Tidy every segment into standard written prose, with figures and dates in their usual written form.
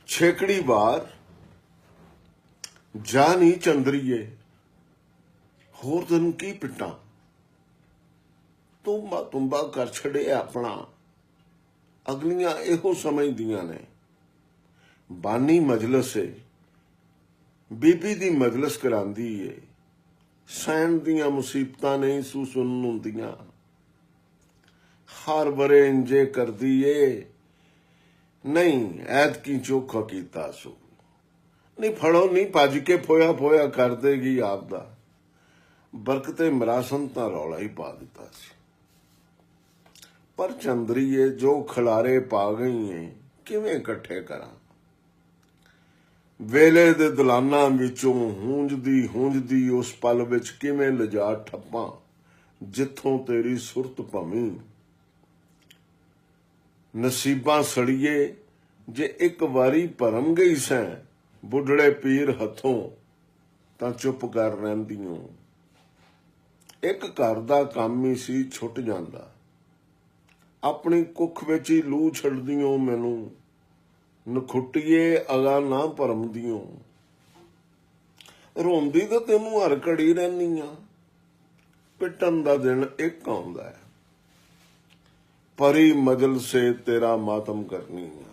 ਛੇਕੜੀ ਵਾਰ ਜਾ ਨਹੀਂ ਚੰਦਰੀਏ, ਹੋਰ ਤੈਨੂੰ ਕੀ ਪਿੱਟਾਂ। ਤੁੰਬਾ ਕਰ ਛੜਿਆ ਆਪਣਾ, ਅਗਲੀਆਂ ਇਹੋ ਸਮਝਦੀਆਂ ਨੇ ਬਾਨੀ ਮਜਲਸ ਏ, ਬੀਬੀ ਦੀ ਮਜਲਸ ਕਰਾਂਦੀ ਏ। ਸਹਿਣ ਦੀਆਂ ਮੁਸੀਬਤਾਂ ਨਹੀਂ ਸੂ ਸੁਣਨ ਹੁੰਦੀਆਂ, ਹਰ ਵਰੇ ਇੰਜੇ ਕਰਦੀ ਏ, ਨਹੀਂ ਐਤਕੀ ਚੋਖਾ ਕੀਤਾ ਸੂ। ਨਹੀਂ ਫੜੋ ਨਹੀਂ ਭੱਜ ਕੇ ਫੋਇਆ ਕਰ ਦੇਗੀ ਆਪਦਾ। ਬਰਕਤੇ ਮਰਾਸਨ ਤਾਂ ਰੌਲਾ ਹੀ ਪਾ ਦਿੱਤਾ ਸੀ। ਪਰ ਚੰਦਰੀਏ ਜੋ ਖਿਲਾਰੇ ਪਾ ਗਈ ਏ, ਕਿਵੇਂ ਇਕੱਠੇ ਕਰਾਂ। ਵੇਲੇ ਦੇ ਦਲਾਨਾਂ ਵਿੱਚੋਂ ਹੁੰਜਦੀ ਉਸ ਪਲ ਵਿੱਚ ਕਿਵੇਂ ਲਿਜਾ ਠੱਪਾਂ, ਜਿੱਥੋਂ ਤੇਰੀ ਸੁਰਤ ਭਵੀਂ। ਨਸੀਬਾਂ ਸੜੀਏ ਜੇ ਇੱਕ ਵਾਰੀ ਭਰਮ ਗਈ ਸੈਂ, ਬੁੱਢੜੇ ਪੀਰ ਹੱਥੋਂ ਤਾਂ ਚੁੱਪ ਕਰ ਰਹਿੰਦੀਓ। ਇੱਕ ਘਰ ਦਾ ਕੰਮ ਹੀ ਸੀ ਛੁੱਟ ਜਾਂਦਾ, ਆਪਣੀ ਕੁੱਖ ਵਿੱਚ ਹੀ ਲੂ ਛੱਡਦੀਓ। ਮੈਨੂੰ ਨਖੁੱਟੀਏ ਅਗਾ ਨਾ ਭਰਮਦੀਓ, ਰੋਂਦੀ ਤਾਂ ਤੈਨੂੰ ਹਰ ਘੜੀ ਰਹਿਨੀ ਆ। ਪਿੱਟਣ ਦਾ ਦਿਨ ਇੱਕ ਆਉਂਦਾ ਹੈ, ਪਰੀ ਮਜਲ ਸੇ ਤੇਰਾ ਮਾਤਮ ਕਰਨੀ ਆ।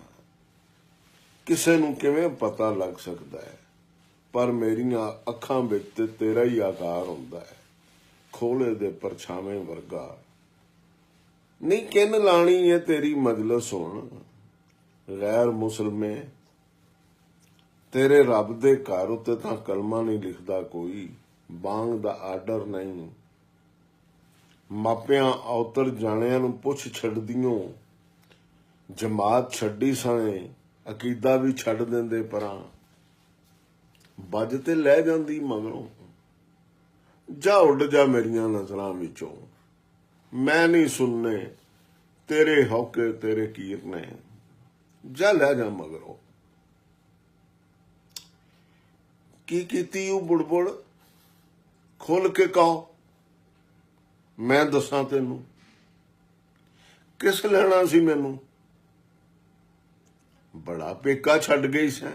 ਕਿਸੇ ਨੂੰ ਕਿਵੇਂ ਪਤਾ ਲੱਗ ਸਕਦਾ ਹੈ, ਪਰ ਮੇਰੀਆਂ ਅੱਖਾਂ ਵਿੱਚ ਤੇ ਤੇਰਾ ਹੀ ਆਕਾਰ ਹੁੰਦਾ ਹੈ, ਖੋਲੇ ਦੇ ਪਰਛਾਵੇਂ ਵਰਗਾ। ਨਹੀਂ ਕਿੰਨ ਲਾਣੀ ਹੈ ਤੇਰੀ ਮਜਲਸ ਹੁਣ, ਗੈਰ ਮੁਸਲਮੇ ਤੇਰੇ ਰੱਬ ਦੇ ਘਰ ਉੱਤੇ ਤਾਂ ਕਲਮਾ ਨਹੀਂ ਲਿਖਦਾ ਕੋਈ, ਬਾਂਗ ਦਾ ਆਰਡਰ ਨਹੀਂ। ਮਾਪਿਆਂ ਔਤਰ ਜਾਣਿਆਂ ਨੂੰ ਪੁੱਛ ਛੱਡਦੀਓ, ਜਮਾਤ ਛੱਡੀ ਸਣੇ ਅਕੀਦਾ ਵੀ ਛੱਡ ਦਿੰਦੇ ਪਰਾਂ। ਬੱਜ ਤੇ ਲੈ ਜਾਂਦੀ ਮਗਰੋਂ, ਜਾ ਉੱਡ ਜਾ ਮੇਰੀਆਂ ਨਜ਼ਰਾਂ ਵਿੱਚੋਂ। ਮੈਂ ਨਹੀਂ ਸੁਣਨੇ ਤੇਰੇ ਹੌਕੇ ਤੇਰੇ ਕੀਰਨੇ, ਜਾ ਲੈ ਜਾ ਮਗਰੋਂ। ਕੀ ਕੀਤੀ ਉਹ ਬੁੜਬੁੜ, ਖੁੱਲ ਕੇ ਕਹੋ, ਮੈਂ ਦੱਸਾਂ ਤੈਨੂੰ। ਕਿਸ ਲੈਣਾ ਸੀ ਮੈਨੂੰ, ਬੜਾ ਪੇਕਾ ਛੱਡ ਗਈ ਸੈਂ।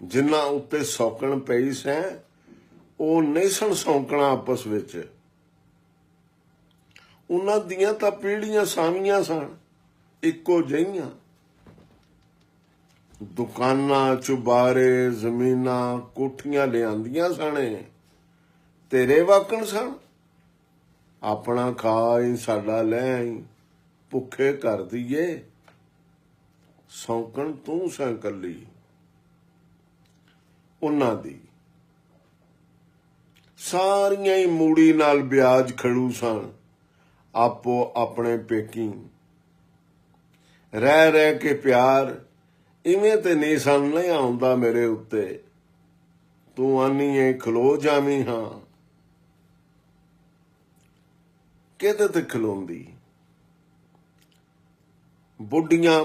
ਜਿੰਨਾ ਉੱਤੇ ਸੌਕਣ ਪਈ ਸੈਂ, ਉਹ ਨਹੀਂ ਸਣ ਸੌਂਕਣਾ ਆਪਸ ਵਿੱਚ। ਉਹਨਾਂ ਦੀਆਂ ਤਾਂ ਪੀੜ੍ਹੀਆਂ ਸਾਵੀਆਂ ਸਨ, ਇੱਕੋ ਜਿਹੀਆਂ। ਦੁਕਾਨਾਂ ਚੁਬਾਰੇ ਜ਼ਮੀਨਾਂ ਕੋਠੀਆਂ ਲਿਆਂਦੀਆਂ ਸਣੇ, ਤੇਰੇ ਵਾਕਣ ਸਨ। ਆਪਣਾ ਖਾ ਆਈ ਸਾਡਾ ਲੈ ਆਈ, ਭੁੱਖੇ ਕਰ ਦੀਏ। ਸੌਂਕਣ ਤੂੰ ਸਾਂ ਕੱਲੀ ਉਹਨਾਂ ਦੀ, ਸਾਰੀਆਂ ਹੀ ਮੂੜੀ ਨਾਲ ਵਿਆਜ ਖੜੂ ਸਨ। ਆਪੋ ਆਪਣੇ ਪੇਕੀ ਰਹਿ ਕੇ ਪਿਆਰ ਇਵੇਂ ਤੇ ਨਹੀਂ ਸਨ ਨਹੀਂ ਆਉਂਦਾ ਮੇਰੇ ਉੱਤੇ। ਤੂੰ ਆਨੀ ਏ ਖਲੋ ਜਾਵੀਂ ਹਾਂ, ਕਿਹਦੇ ਤੇ ਖਲੋਂਦੀ। ਬੁੱਢਿਆਂ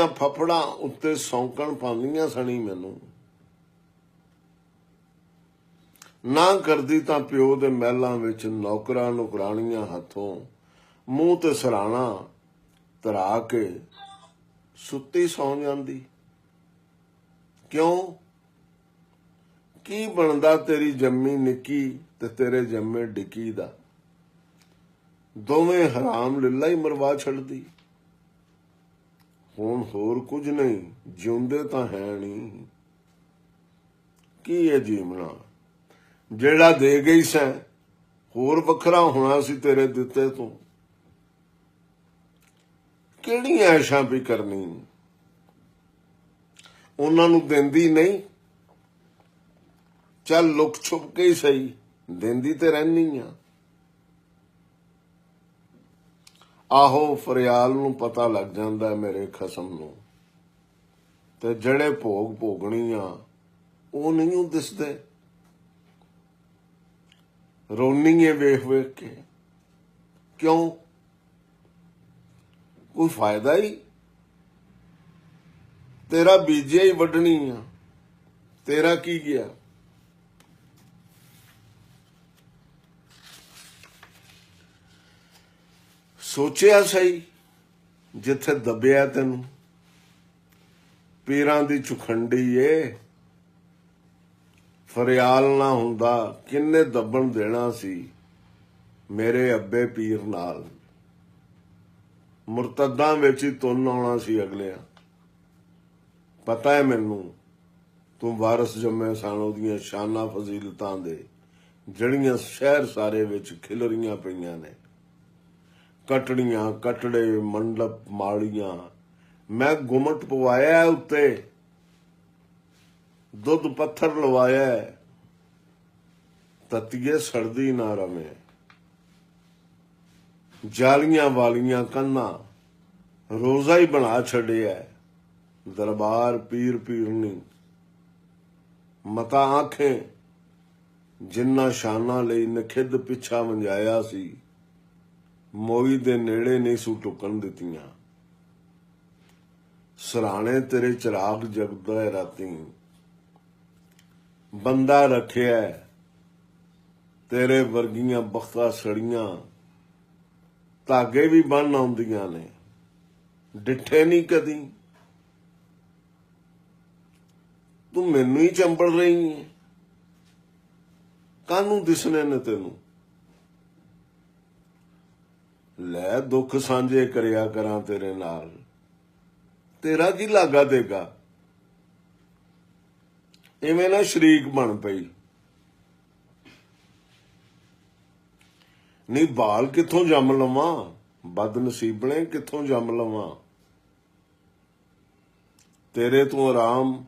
ਫੱਫੜਾਂ ਉੱਤੇ ਸੌਂਕਣ ਪਾਉਂਦੀਆਂ ਸਣੀ ਮੈਨੂੰ। ਨਾ ਕਰਦੀ ਤਾਂ ਪਿਓ ਦੇ ਮਹਿਲਾਂ ਵਿੱਚ ਨੌਕਰਾਂ ਨੁਕਰਾਣੀਆਂ ਹੱਥੋਂ ਮੂੰਹ ਤੇ ਸਰਾਣਾ ਧਰਾ ਕੇ ਸੁੱਤੀ ਸੌਂ ਜਾਂਦੀ। ਕਿਉਂ, ਕੀ ਬਣਦਾ ਤੇਰੀ ਜੰਮੀ ਨਿੱਕੀ ਤੇ ਤੇਰੇ ਜੰਮੇ ਡਿੱਕੀ ਦਾ। ਦੋਵੇਂ ਹਰਾਮ ਲਿਲਾ ਹੀ ਮਰਵਾ ਛੱਡਦੀ। ਹੁਣ ਹੋਰ ਕੁਝ ਨਹੀਂ, ਜਿਉਂਦੇ ਤਾਂ ਹੈ ਨਹੀਂ। ਕੀ ਹੈ ਜੀਵਣਾ, ਜਿਹੜਾ ਦੇ ਗਈ ਸੈਂ ਹੋਰ ਵੱਖਰਾ ਹੋਣਾ ਸੀ ਤੇਰੇ ਦਿੱਤੇ ਤੋਂ। ਕਿਹੜੀਆਂ ਐਸ਼ਾਂ ਵੀ ਕਰਨੀ, ਉਹਨਾਂ ਨੂੰ ਦਿੰਦੀ ਨਹੀਂ। ਚੱਲ ਲੁਕ ਛੁਪ ਕੇ ਹੀ ਸਹੀ, ਦਿੰਦੀ ਤੇ ਰਹਿਨੀ ਆ। ਆਹੋ ਫਰਿਆਲ ਨੂੰ ਪਤਾ ਲੱਗ ਜਾਂਦਾ ਮੇਰੇ ਖਸਮ ਨੂੰ, ਤੇ ਜਿਹੜੇ ਭੋਗ ਭੋਗਣੀ ਆ ਉਹ ਨਹੀਂ ਉਹ ਦਿਸਦੇ। ਰੋਨੀ ਏ ਵੇਖ ਕੇ, ਕਿਉਂ, ਕੋਈ ਫਾਇਦਾ ਹੀ। ਤੇਰਾ ਬੀਜਿਆ ਹੀ ਵੱਢਣੀ ਆ, ਤੇਰਾ ਕੀ ਗਿਆ। ਸੋਚਿਆ ਸਹੀ, ਜਿੱਥੇ ਦੱਬਿਆ ਤੈਨੂੰ ਪੀਰਾਂ ਦੀ ਚੁਖੰਡੀ ਏ। ਫਰਿਆਲ ਨਾ ਹੁੰਦਾ ਕਿੰਨੇ ਦੱਬਣ ਦੇਣਾ ਸੀ ਮੇਰੇ ਅੱਬੇ ਪੀਰ ਨਾਲ। ਮੁਰਤਦਾਂ ਵਿੱਚ ਹੀ ਤੁੰਨ ਆਉਣਾ ਸੀ ਅਗਲਿਆਂ। ਪਤਾ ਹੈ ਮੈਨੂੰ ਤੂੰ ਵਾਰਸ ਜੰਮੇ ਸਨ ਉਹਦੀਆਂ ਸ਼ਾਨਾਂ ਫਜ਼ੀਲਤਾਂ ਦੇ, ਜਿਹੜੀਆਂ ਸ਼ਹਿਰ ਸਾਰੇ ਵਿੱਚ ਖਿਲਰੀਆਂ ਪਈਆਂ ਨੇ। ਕਟੜੀਆਂ ਕਟੜੇ ਮੰਡਪ ਮਾਲੀਆਂ ਮੈਂ ਗੁਮਟ ਪਵਾਇਆ ਉੱਤੇ, ਦੁੱਧ ਪੱਥਰ ਲਵਾਇਆ, ਤਤੀਏ ਸੜਦੀ ਨਾ ਰਵੇਂ। ਜਾਲੀਆਂ ਵਾਲੀਆਂ ਕੰਨਾਂ ਰੋਜ਼ਾ ਹੀ ਬਣਾ ਛੱਡਿਆ, ਦਰਬਾਰ ਪੀਰ ਪੀਰਨੀ ਮਤਾ ਆਖੇ। ਜਿੰਨਾ ਸ਼ਾਨਾਂ ਲਈ ਨਖਿੱਧ ਪਿੱਛਾ ਵੰਜਾਇਆ ਸੀ, ਮੋਈ ਦੇ ਨੇੜੇ ਨਹੀਂ ਸੂ ਟੁਕਣ ਦਿੱਤੀਆਂ। ਸਰਾਣੇ ਤੇਰੇ ਚਿਰਾਗ ਜਗਦਾ ਹੈ ਰਾਤੀ, ਬੰਦਾ ਰੱਖਿਆ ਤੇਰੇ ਵਰਗੀਆਂ ਬਖਤਾ ਸੜੀਆਂ, ਧਾਗੇ ਵੀ ਬੰਨ ਆਉਂਦੀਆਂ ਨੇ, ਡਿੱਠੇ ਨਹੀਂ ਕਦੀ। ਤੂੰ ਮੈਨੂੰ ਹੀ ਚੰਬੜ ਰਹੀ ਹੈ, ਕਾਹਨੂੰ ਦਿਸਣੇ ਨੇ ਤੈਨੂੰ? ਲੈ ਦੁੱਖ ਸਾਂਝੇ ਕਰਿਆ ਕਰਾਂ ਤੇਰੇ ਨਾਲ, ਤੇਰਾ ਕੀ ਲਾਗਾ ਦੇਗਾ? ਇਵੇਂ ਨਾ ਸ਼ਰੀਕ ਬਣ ਪਈ। ਨਹੀਂ ਬਾਲ ਕਿੱਥੋਂ ਜੰਮ ਲਵਾਂ, ਬਦਨਸੀਬਣੇ ਕਿੱਥੋਂ ਜੰਮ ਲਵਾਂ? ਤੇਰੇ ਤੋਂ ਆਰਾਮ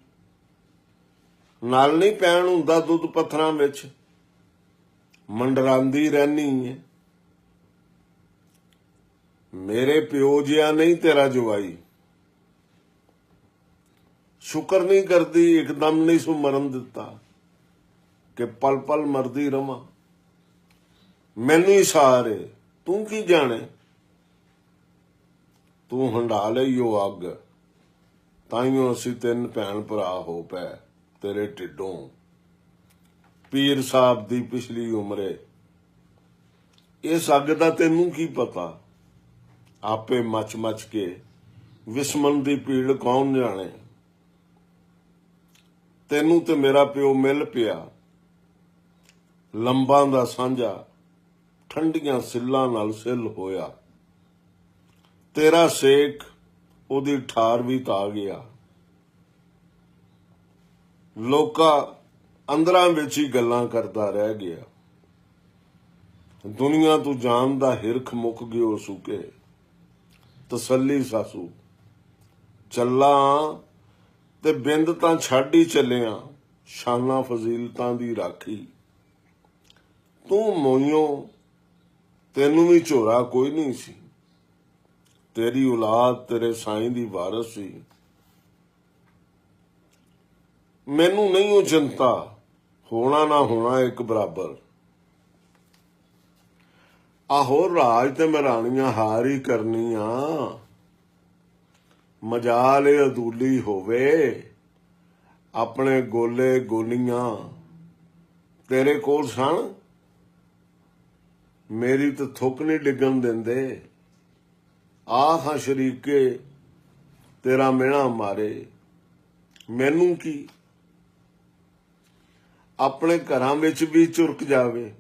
ਨਾਲ ਨਹੀਂ ਪੈਣ ਹੁੰਦਾ ਦੁੱਧ ਪੱਥਰਾਂ ਵਿੱਚ, ਮੰਡਰਾਂਦੀ ਰਹਿਨੀ ਹੈ। ਮੇਰੇ ਪਿਓ ਜਿਹਾ ਨਹੀਂ ਤੇਰਾ ਜਵਾਈ, ਸ਼ੁਕਰ ਨਹੀਂ ਕਰਦੀ ਇੱਕਦਮ ਨਹੀਂ ਸੂ ਮਰਨ ਦਿੱਤਾ ਕਿ ਪਲ ਪਲ ਮਰਦੀ ਰਵਾਂ। ਮੈਨੂੰ ਹੀ ਸਾਰੇ ਤੂੰ ਕੀ ਜਾਣੇ, ਤੂੰ ਹੰਡਾ ਲਈ ਉਹ ਅੱਗ, ਤਾਈਓ ਅਸੀਂ ਤਿੰਨ ਭੈਣ ਭਰਾ ਹੋ ਪਏ ਤੇਰੇ ਢਿੱਡੋਂ। ਪੀਰ ਸਾਹਿਬ ਦੀ ਪਿਛਲੀ ਉਮਰੇ ਇਸ ਅੱਗ ਦਾ ਤੈਨੂੰ ਕੀ ਪਤਾ? ਆਪੇ ਮਚ ਮਚ ਕੇ ਵਿਸਮਨ ਦੀ ਪੀੜ ਕੌਣ ਜਾਣੇ। ਤੈਨੂੰ ਤੇ ਮੇਰਾ ਪਿਓ ਮਿਲ ਪਿਆ, ਲੰਬਾਂ ਦਾ ਸਾਂਝਾ ਠੰਡੀਆਂ ਸਿੱਲਾਂ ਨਾਲ ਸਿੱਲ ਹੋਇਆ। ਤੇਰਾ ਸੇਕ ਉਹਦੀ ਠਾਰ ਵੀ ਤਾਂ ਗਿਆ। ਲੋਕਾਂ ਅੰਦਰਾਂ ਵਿੱਚ ਹੀ ਗੱਲਾਂ ਕਰਦਾ ਰਹਿ ਗਿਆ। ਦੁਨੀਆ ਤੂੰ ਜਾਣਦਾ ਹਿਰਖ ਮੁੱਕ ਗਿਓ ਸੁਕੇ, ਤਸੱਲੀ ਸਾਸੂ ਚੱਲਾਂ ਤੇ ਬਿੰਦ ਤਾਂ ਛੱਡ ਹੀ ਚੱਲਿਆ, ਸ਼ਾਨਾਂ ਫਜ਼ੀਲਤਾਂ ਦੀ ਰਾਖੀ। ਤੂੰ ਮੋਈਓ ਤੈਨੂੰ ਵੀ ਝੋਰਾ ਕੋਈ ਨਹੀਂ ਸੀ, ਤੇਰੀ ਔਲਾਦ ਤੇਰੇ ਸਾਈਂ ਦੀ ਵਾਰਸ ਸੀ। ਮੈਨੂੰ ਨਹੀਂ ਉਹ ਚਿੰਤਾ, ਹੋਣਾ ਨਾ ਹੋਣਾ ਇੱਕ ਬਰਾਬਰ। ਆਹੋ ਰਾਜ ਤੇ ਮਹਾਰਾਣੀਆਂ ਹਾਰ ਹੀ ਕਰਨੀਆਂ, ਮਜਾਲ ਏ ਅਦੂਲੀ ਹੋਵੇ। ਆਪਣੇ ਗੋਲੇ ਗੋਲੀਆਂ ਤੇਰੇ ਕੋਲ ਸਨ, ਮੇਰੀ ਤਾਂ ਥੁੱਕ ਨਹੀਂ ਡਿੱਗਣ ਦਿੰਦੇ। ਆਹ ਸ਼ਰੀਕੇ ਤੇਰਾ ਮਿਹਣਾ ਮਾਰੇ, ਮੈਨੂੰ ਕੀ? ਆਪਣੇ ਘਰਾਂ ਵਿੱਚ ਵੀ ਚੁਰਕ ਜਾਵੇ,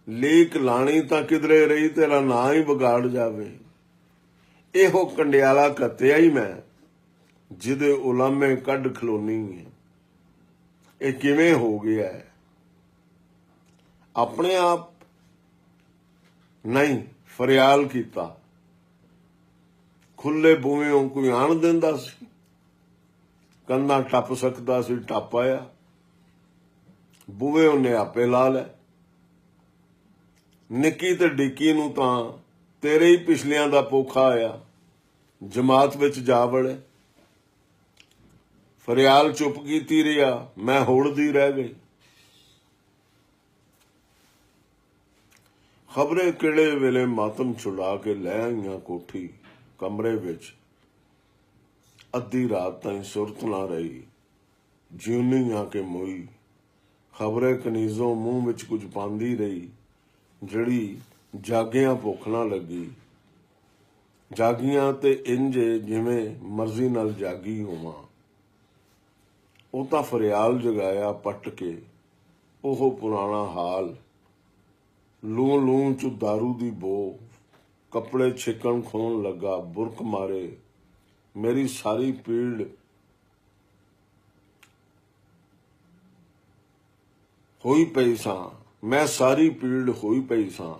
ਲੀਕ ਲਾਣੀ ਤਾਂ ਕਿਧਰੇ ਰਹੀ ਤੇਰਾ ਨਾਂ ਹੀ ਵਿਗਾੜ ਜਾਵੇ। ਇਹੋ ਕੰਡਿਆਲਾ ਕੱਤਿਆ ਹੀ ਮੈਂ, ਜਿਹਦੇ ਉਲਾਮੇ ਕੱਢ ਖਲੋਨੀ ਹੈ। ਇਹ ਕਿਵੇਂ ਹੋ ਗਿਆ ਹੈ? ਆਪਣੇ ਆਪ ਨਹੀਂ ਫਰਿਆਲ ਕੀਤਾ। ਖੁੱਲੇ ਬੂਹਿਓਂ ਕੋਈ ਆਣ ਦਿੰਦਾ ਸੀ, ਕੰਧਾਂ ਟੱਪ ਸਕਦਾ ਸੀ, ਟੱਪ ਆਇਆ। ਬੂਹੇ ਉਹਨੇ ਆਪੇ ਲਾ ਲੈ। ਨਿੱਕੀ ਤੇ ਡਿੱਕੀ ਨੂੰ ਤਾਂ ਤੇਰੇ ਹੀ ਪਿਛਲਿਆਂ ਦਾ ਪੋਖਾ ਆਇਆ, ਜਮਾਤ ਵਿੱਚ ਜਾ ਵੜੇ। ਫਰਿਆਲ ਚੁੱਪ ਕੀਤੀ ਰਿਹਾ, ਮੈਂ ਹੋੜਦੀ ਰਹਿ ਗਈ। ਖਬਰੇ ਕਿਹੜੇ ਵੇਲੇ ਮਾਤਮ ਛੁਡਾ ਕੇ ਲੈ ਆਈਆਂ ਕੋਠੀ ਕਮਰੇ ਵਿੱਚ। ਅੱਧੀ ਰਾਤ ਤਾਈਂ ਸੁਰਤ ਨਾ ਰਹੀ, ਜਿਉਨੀ ਆ ਕੇ ਮੋਈ। ਖਬਰੇ ਕਨੀਜ਼ੋਂ ਮੂੰਹ ਵਿੱਚ ਕੁਝ ਪਾਉਂਦੀ ਰਹੀ, ਜਿਹੜੀ ਜਾਗਿਆਂ ਭੁੱਖ ਨਾ ਲੱਗੀ। ਜਾਗੀਆਂ ਤੇ ਇੰਜੇ ਜਿਵੇਂ ਮਰਜ਼ੀ ਨਾਲ ਜਾਗੀ ਹੋਵਾਂ। ਉਹ ਤਾਂ ਫਰਿਆਲ ਜਗਾਇਆ ਪੱਟ ਕੇ ਉਹ ਪੁਰਾਣਾ ਹਾਲ। ਲੂੰ ਲੂੰ ਚ ਦਾਰੂ ਦੀ ਬੋ, ਕੱਪੜੇ ਛਿੱਕਣ ਖੋਣ ਲੱਗਾ ਬੁਰਕ ਮਾਰੇ। ਮੇਰੀ ਸਾਰੀ ਪੀੜ ਹੋਈ ਪਈ ਸਾਂ, ਮੈਂ ਸਾਰੀ ਪੀੜ ਹੋਈ ਪਈ ਸਾਂ।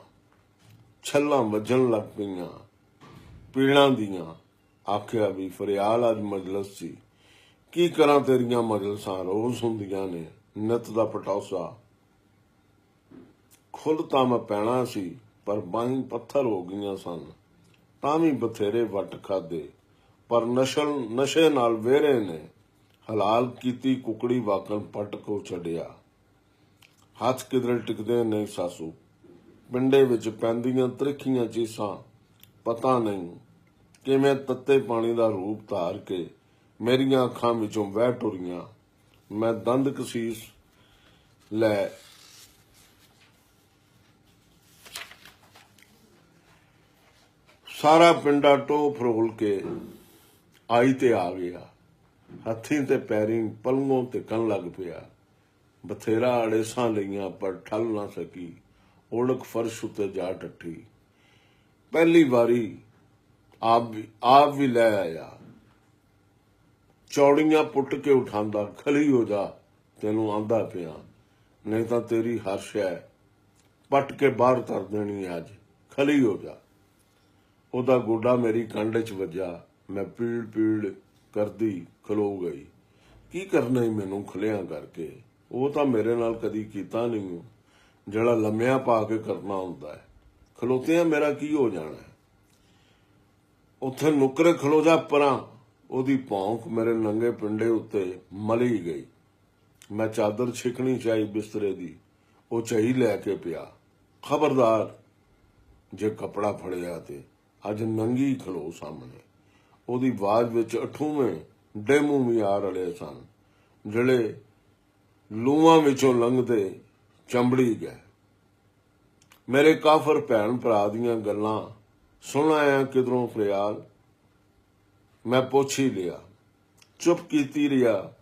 ਛੱਲਾਂ ਵੱਜਣ ਲੱਗ ਪਈਆਂ ਪੀੜਾਂ ਦੀਆਂ। ਆਖਿਆ ਵੀ ਫਰਿਆਲ ਅੱਜ ਮਜਲਸ ਸੀ। ਕੀ ਕਰਾਂ ਤੇਰੀਆਂ ਮਜਲਸਾਂ ਰੋਜ਼ ਹੁੰਦੀਆਂ ਨੇ ਨਿੱਤ ਦਾ ਪਟੌਸਾ। ਖੁਦ ਤਾਂ ਮੈਂ ਪੈਣਾ ਸੀ ਪਰ ਬਾਹੀਂ ਪੱਥਰ ਹੋ ਗਈਆਂ ਸਨ। ਤਾਂ ਵੀ ਬਥੇਰੇ ਵੱਟ ਖਾਦੇ ਪਰ ਨਸ਼ੇ ਨਾਲ ਵੇਰੇ ਨੇ ਹਲਾਲ ਕੀਤੀ ਕੁਕੜੀ ਵਾਕਣ ਪੱਟ ਕੋ ਛੱਡਿਆ। ਹੱਥ ਕਿਧਰੇ ਟਿਕਦੇ ਨਹੀਂ ਸਾਸੂ। ਪਿੰਡੇ ਵਿੱਚ ਪੈਂਦੀਆਂ ਤ੍ਰਿਖੀਆਂ ਚੀਸਾਂ ਪਤਾ ਨਹੀਂ ਕਿਵੇਂ ਤੱਤੇ ਪਾਣੀ ਦਾ ਰੂਪ ਧਾਰ ਕੇ ਮੇਰੀਆਂ ਅੱਖਾਂ ਵਿੱਚੋਂ ਵਹਿ ਟੁਰੀਆਂ। ਮੈਂ ਦੰਦ ਕਸੀਸ ਲੈ ਸਾਰਾ ਪਿੰਡਾ ਟੋਹ ਫਰੋਲ ਕੇ ਆਈ ਤੇ ਆ ਗਿਆ। ਹੱਥੀਂ ਤੇ ਪੈਰੀਂ ਪਲੰਗੋਂ ਟਿਕਣ ਲੱਗ ਪਿਆ। ਬਥੇਰਾ ਅੜੇਸਾਂ ਲਈਆਂ ਪਰ ਠੱਲ ਨਾ ਸਕੀ। ਓੜਕ ਫਰਸ਼ ਉੱਤੇ ਜਾ ਟੱਠੀ। ਪਹਿਲੀ ਵਾਰੀ ਆਪ ਵੀ ਲੈ ਆਇਆ। ਚੌੜੀਆਂ ਪੁੱਟ ਕੇ ਉਠਾਂਦਾ, ਖਲੀ ਹੋ ਜਾ ਤੈਨੂੰ ਆਂਦਾ ਪਿਆ, ਨਹੀਂ ਤਾਂ ਤੇਰੀ ਹਰ ਸ਼ੈ ਪੱਟ ਕੇ ਬਾਹਰ ਧਰ ਦੇਣੀ ਅੱਜ, ਖਲੀ ਹੋ ਜਾ। ਉਹਦਾ ਗੋਡਾ ਮੇਰੀ ਕੰਡ 'ਚ ਵੱਜਾ। ਮੈਂ ਪੀੜ ਪੀੜ ਕਰਦੀ ਖਲੋ ਗਈ। ਕੀ ਕਰਨਾ ਈ ਮੈਨੂੰ ਖਲਿਆਂ ਕਰਕੇ। ਉਹ ਤਾਂ ਮੇਰੇ ਨਾਲ ਕਦੀ ਕੀਤਾ ਨਹੀਂ ਜਿਹੜਾ ਲੰਮਿਆਂ ਪਾ ਕੇ ਕਰਨਾ ਹੁੰਦਾ ਹੈ। ਖਲੋਤਿਆਂ ਮੇਰਾ ਕੀ ਹੋ ਜਾਣਾ। ਉੱਥੇ ਨੁੱਕਰੇ ਖਲੋ ਜਾ ਪਰਾਂ। ਉਹਦੀ ਭੌਂਕ ਮੇਰੇ ਨੰਗੇ ਪਿੰਡੇ ਉੱਤੇ ਮਲੀ ਗਈ। ਮੈਂ ਚਾਦਰ ਛਿਕਣੀ ਚਾਹੀ ਬਿਸਤਰੇ ਦੀ, ਉਹ ਝਈ ਲੈ ਕੇ ਪਿਆ। ਖਬਰਦਾਰ ਜੇ ਕੱਪੜਾ ਫੜਿਆ ਤੇ ਅੱਜ ਨੰਗੀ ਖਲੋ ਸਾਹਮਣੇ। ਉਹਦੀ ਆਵਾਜ਼ ਵਿੱਚ ਅਠੂਵੇਂ ਡੇਮੂ ਵੀ ਆ ਰਲੇ ਸਨ ਜਿਹੜੇ ਲੂਆਂ ਵਿੱਚੋਂ ਲੰਘਦੇ ਚੰਬੜੀ ਗਏ। ਮੇਰੇ ਕਾਫਰ ਭੈਣ ਭਰਾ ਦੀਆਂ ਗੱਲਾਂ ਸੁਣ ਆਇਆ ਕਿਧਰੋਂ ਫਰਿਆਲ। ਮੈਂ ਪੁੱਛ ਹੀ ਲਿਆ, ਚੁੱਪ ਕੀਤੀ ਰਿਹਾ।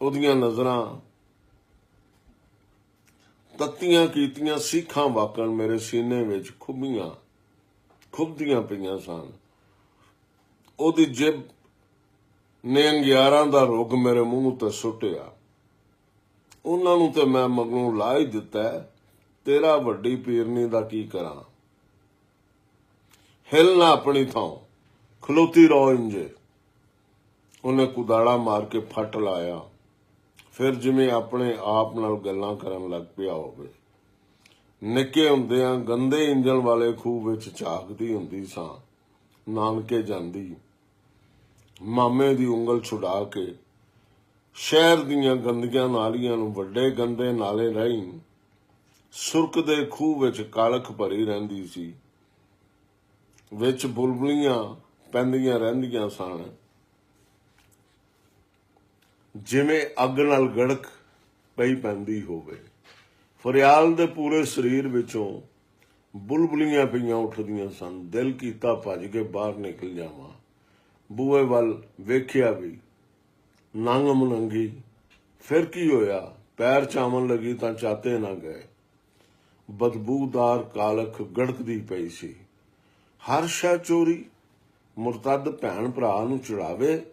ਉਹਦੀਆਂ ਨਜ਼ਰਾਂ ਤੱਤੀਆਂ ਕੀਤੀਆਂ ਸੀਖਾਂ ਵਾਕਣ ਮੇਰੇ ਸੀਨੇ ਵਿੱਚ ਖੁੱਬਦੀਆਂ ਪਈਆਂ ਸਨ। ਉਹਦੀ ਜਿਬ ਨੇ ਅੰਗਿਆਰਾਂ ਦਾ ਰੁੱਗ ਮੇਰੇ ਮੂੰਹ ਉੱਤੇ ਸੁੱਟਿਆ। ਉਹਨਾਂ ਨੂੰ ਤੇ ਮੈਂ ਮਗਰੋਂ ਲਾ ਹੀ ਦਿੱਤਾ। ਤੇਰਾ ਵੱਡੀ ਪੀਰਨੀ ਦਾ ਕੀ ਕਰਾਂ। ਹਿਲ ਨਾ ਆਪਣੀ ਥਾਂ, ਖਲੋਤੀ ਰਹੋ ਇੰਜੇ। ਉਹਨੇ ਕੁਦਾੜਾ ਮਾਰ ਕੇ ਫੱਟ ਲਾਇਆ। ਫਿਰ ਜਿਵੇਂ ਆਪਣੇ ਆਪ ਨਾਲ ਗੱਲਾਂ ਕਰਨ ਲੱਗ ਪਿਆ ਹੋਵੇ। ਨਿੱਕੇ ਹੁੰਦਿਆਂ ਗੰਦੇ ਇੰਜਣ ਵਾਲੇ ਖੂਹ ਵਿੱਚ ਝਾਕਦੀ ਹੁੰਦੀ ਸਾਂ। ਨਾਨਕੇ ਜਾਂਦੀ ਮਾਮੇ ਦੀ ਉਂਗਲ ਛੁਡਾ ਕੇ ਸ਼ਹਿਰ ਦੀਆਂ ਗੰਦੀਆਂ ਨਾਲੀਆਂ ਨੂੰ ਵੱਡੇ ਗੰਦੇ ਨਾਲੇ ਰਾਹੀਂ ਸੁਰਕਦੇ ਖੂਹ ਵਿੱਚ ਕਾਲਖ ਭਰੀ ਰਹਿੰਦੀ ਸੀ। ਵਿੱਚ ਬੁਲਬੁਲੀਆਂ ਪੈਂਦੀਆਂ ਰਹਿੰਦੀਆਂ ਸਨ ਜਿਵੇਂ ਅੱਗ ਨਾਲ ਗੜਕ ਪਈ ਪੈਂਦੀ ਹੋਵੇ। ਫਰਿਆਲ ਦੇ ਪੂਰੇ ਸਰੀਰ ਵਿੱਚੋਂ ਬੁਲਬੁਲੀਆਂ ਪਈਆਂ ਉੱਠਦੀਆਂ ਸਨ। ਦਿਲ ਕੀਤਾ ਭੱਜ ਕੇ ਬਾਹਰ ਨਿਕਲ ਜਾਵਾਂ। ਬੂਹੇ ਵੱਲ ਵੇਖਿਆ ਵੀ ਨੰਗ ਮਨੰਗੀ। ਫਿਰ ਕੀ ਹੋਇਆ, ਪੈਰ ਚਾਵਣ ਲੱਗੀ ਤਾਂ ਚਾਤੇ ਨਾ ਗਏ। ਬਦਬੂਦਾਰ ਕਾਲਖ ਗੜਕਦੀ ਪਈ ਸੀ। ਹਰ ਸ਼ੈ ਚੋਰੀ। ਮੁਰਤਦ ਭੈਣ ਭਰਾ ਨੂੰ ਚੜਾਵੇ।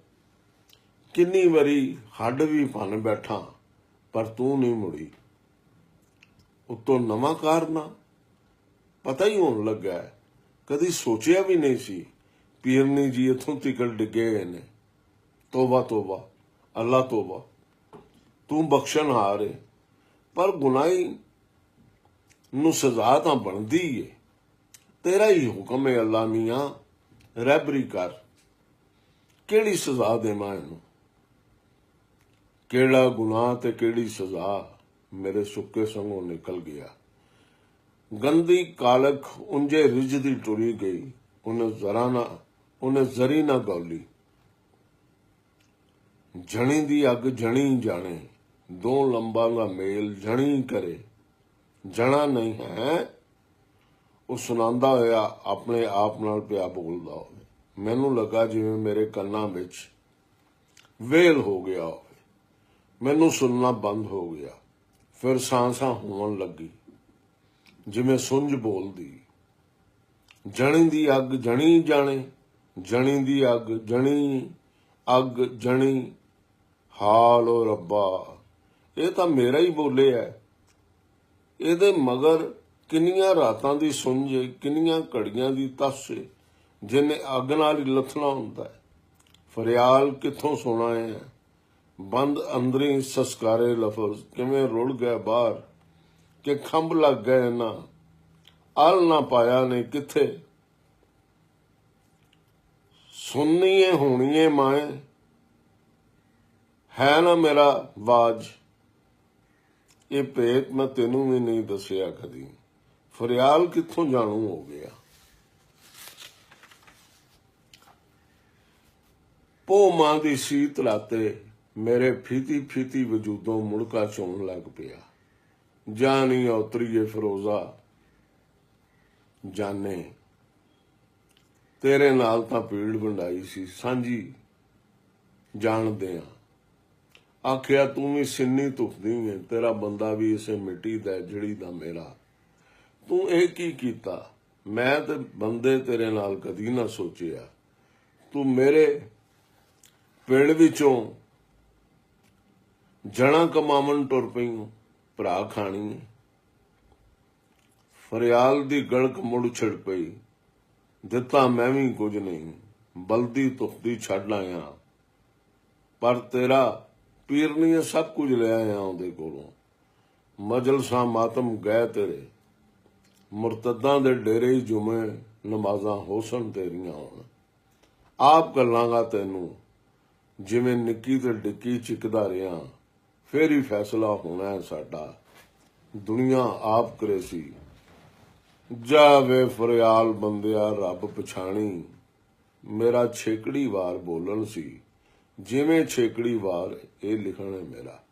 ਕਿੰਨੀ ਵਾਰੀ ਹੱਡ ਵੀ ਭੰਨ ਬੈਠਾ ਪਰ ਤੂੰ ਨਹੀਂ ਮੁੜੀ। ਉੱਤੋਂ ਨਵਾਂ ਕਾਰਨਾ ਪਤਾ ਹੀ ਹੋਣ ਲੱਗਾ। ਕਦੀ ਸੋਚਿਆ ਵੀ ਨਹੀਂ ਸੀ ਪੀਰਨੀ ਜੀ ਇੱਥੋਂ ਤਿਕੜ ਡਿੱਗੇ ਨੇ। ਤੋਬਾ ਤੋਬਾ, ਅੱਲਾ ਤੋਬਾ। ਤੂੰ ਬਖਸ਼ਣ ਹਾਰ ਏ ਪਰ ਗੁਨਾਹੀ ਨੂੰ ਸਜ਼ਾ ਤਾਂ ਬਣਦੀ ਏ। ਤੇਰਾ ਹੀ ਹੁਕਮ ਹੈ ਅੱਲਾ ਮੀਆਂ, ਰਹਿਬਰੀ ਕਰ। ਕਿਹੜੀ ਸਜ਼ਾ ਦੇਵਾਂ ਇਹਨੂੰ। ਕਿਹੜਾ ਗੁਨਾਹ ਤੇ ਕਿਹੜੀ ਸਜ਼ਾ ਮੇਰੇ ਸੁੱਕੇ ਸੰਗੋਂ ਨਿਕਲ ਗਿਆ। ਗੰਦੀ ਕਾਲਖ ਉਂਝੇ ਰਿਝਦੀ ਟੁਰੀ ਗਈ। ਉਹਨੇ ਜ਼ਰੀ ਨਾ ਗੌਲੀ। ਜਣੀ ਦੀ ਅੱਗ ਜਣੀ ਜਾਣੇ। ਦੋ ਲੰਬਾਂ ਦਾ ਮੇਲ ਜਣੀ ਕਰੇ। ਜਣਾ ਨਹੀਂ ਹੈ ਉਹ ਸੁਣਾਉਂਦਾ ਹੋਇਆ ਆਪਣੇ ਆਪ ਨਾਲ ਪਿਆ ਬੋਲਦਾ ਹੋਵੇ। ਮੈਨੂੰ ਲੱਗਾ ਜਿਵੇਂ ਮੇਰੇ ਕੰਨਾਂ ਵਿੱਚ ਵੇਲ ਹੋ ਗਿਆ ਹੋਵੇ, ਮੈਨੂੰ ਸੁਣਨਾ ਬੰਦ ਹੋ ਗਿਆ। ਫਿਰ ਸਾਂ ਹੋਣ ਲੱਗੀ, ਜਿਵੇਂ ਸੁੰਝ ਬੋਲਦੀ। ਜਣੀ ਦੀ ਅੱਗ ਜਣੀ ਜਾਣੇ, ਜਣੀ ਦੀ ਅੱਗ ਜਣੀ, ਅੱਗ ਜਣੀ, ਹਾਲ ਓ ਰੱਬਾ। ਇਹ ਤਾਂ ਮੇਰਾ ਹੀ ਬੋਲਿਆ, ਇਹਦੇ ਮਗਰ ਕਿੰਨੀਆਂ ਰਾਤਾਂ ਦੀ ਸੁੰਝ, ਕਿੰਨੀਆਂ ਘੜੀਆਂ ਦੀ ਤਸ, ਜਿਹਨੇ ਅੱਗ ਨਾਲ ਹੀ ਲੱਥਣਾ ਹੁੰਦਾ ਹੈ। ਫਰਿਆਲ ਕਿੱਥੋਂ ਸੁਣਾ ਹੈ, ਬੰਦ ਅੰਦਰੀ ਸਸਕਾਰੇ ਲਫ਼ਜ਼ ਕਿਵੇਂ ਰੁੜ ਗਏ ਬਾਹਰ, ਕਿ ਖੰਭ ਲੱਗ ਗਏ ਨਾ, ਅਲ ਨਾ ਪਾਇਆ ਨੇ ਕਿੱਥੇ। ਸੁਣਨੀਏ ਹੋਣੀਏ ਮਾਏ, ਹੈ ਨਾ ਮੇਰਾ ਬਾਜ, ਇਹ ਭੇਤ ਮੈਂ ਤੈਨੂੰ ਵੀ ਨਹੀਂ ਦੱਸਿਆ ਕਦੀ। ਫਰਿਆਲ ਕਿੱਥੋਂ ਜਾਣੂ ਹੋ ਗਿਆ। ਪੋ ਮਾਂ ਦੀ ਸੀਤ ਰਾਤੇ ਮੇਰੇ ਫੀਤੀ ਫੀਤੀ ਵਜੂਦੋਂ ਮੁੜਕਾ ਚੋਣ ਲੱਗ ਪਿਆ। ਜਾਨੀ ਔਤਰੀਏ ਫਿਰੋਜ਼ਾ ਜਾਨੇ, ਤੇਰੇ ਨਾਲ ਤਾਂ ਪੀੜ ਵੰਡਾਈ ਸੀ ਸਾਂਝੀ ਜਾਣਦੇ ਆ। ਆਖਿਆ ਤੂੰ ਵੀ ਸਿੰਨੀ ਧੁਖਦੀ ਹੈ, ਤੇਰਾ ਬੰਦਾ ਵੀ ਇਸੇ ਮਿੱਟੀ ਦਾ ਜਿਹੜੀ ਦਾ ਮੇਰਾ। ਤੂੰ ਇਹ ਕੀ ਕੀਤਾ, ਮੈਂ ਤੇ ਬੰਦੇ ਤੇਰੇ ਨਾਲ ਕਦੀ ਨਾ ਸੋਚਿਆ। ਤੂੰ ਮੇਰੇ ਪਿੰਡ ਵਿੱਚੋਂ ਜਣਾ ਕਮਾਵਣ ਟੁਰ ਪਈ, ਭਰਾ ਖਾਣੀ। ਫਰਿਆਲ ਦੀ ਗੜਕ ਮੁੜ ਛਿੜ ਪਈ, ਦਿੱਤਾ ਮੈਂ ਵੀ ਕੁਝ ਨਹੀਂ, ਬਲਦੀ ਧੁਖਦੀ ਛੱਡ ਆਇਆ। ਪਰ ਤੇਰਾ ਪੀਰਨੀ ਸਭ ਕੁਝ ਲੈ ਆਇਆ ਉਹਦੇ ਕੋਲੋਂ। ਮਜਲਸਾਂ ਮਾਤਮ ਗਏ ਤੇਰੇ, ਮੁਰਤਦਾਂ ਦੇ ਡੇਰੇ ਹੀ ਜੁਮੇ, ਨਮਾਜ਼ਾਂ ਹੋਸਨ ਤੇਰੀਆਂ ਹੋਣ। ਆਪ ਘੱਲਾਂਗਾ ਤੈਨੂੰ, ਜਿਵੇਂ ਨਿੱਕੀ ਤੇ ਡਿੱਕੀ ਚਿਕਦਾ ਰਿਹਾ। ਫੇਰ ਹੀ ਫੈਸਲਾ ਹੋਣਾ ਹੈ ਸਾਡਾ, ਦੁਨੀਆ ਆਪ ਕਰੇ ਸੀ। ਜਾਵੇ ਫਰਿਆਲ ਬੰਦਿਆ ਰੱਬ ਪਛਾਣੀ, ਮੇਰਾ ਛੇਕੜੀ ਵਾਰ ਬੋਲਣ ਸੀ, ਜਿਵੇਂ ਛੇਕੜੀ ਵਾਰ ਇਹ ਲਿਖਣ ਹੈ ਮੇਰਾ।